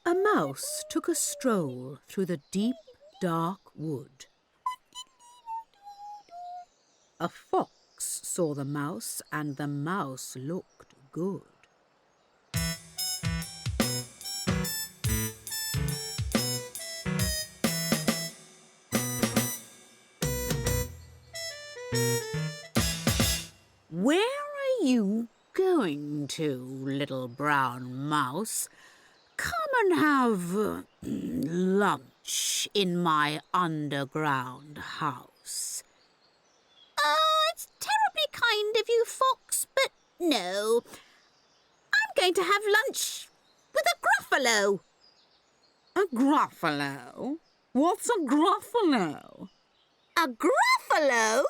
A mouse took a stroll through the deep, dark wood. A fox saw the mouse, and the mouse looked good. Where are you going to, little brown mouse? Come and have lunch in my underground house. It's terribly kind of you, Fox, but no. I'm going to have lunch with a Gruffalo. A Gruffalo? What's a Gruffalo? A Gruffalo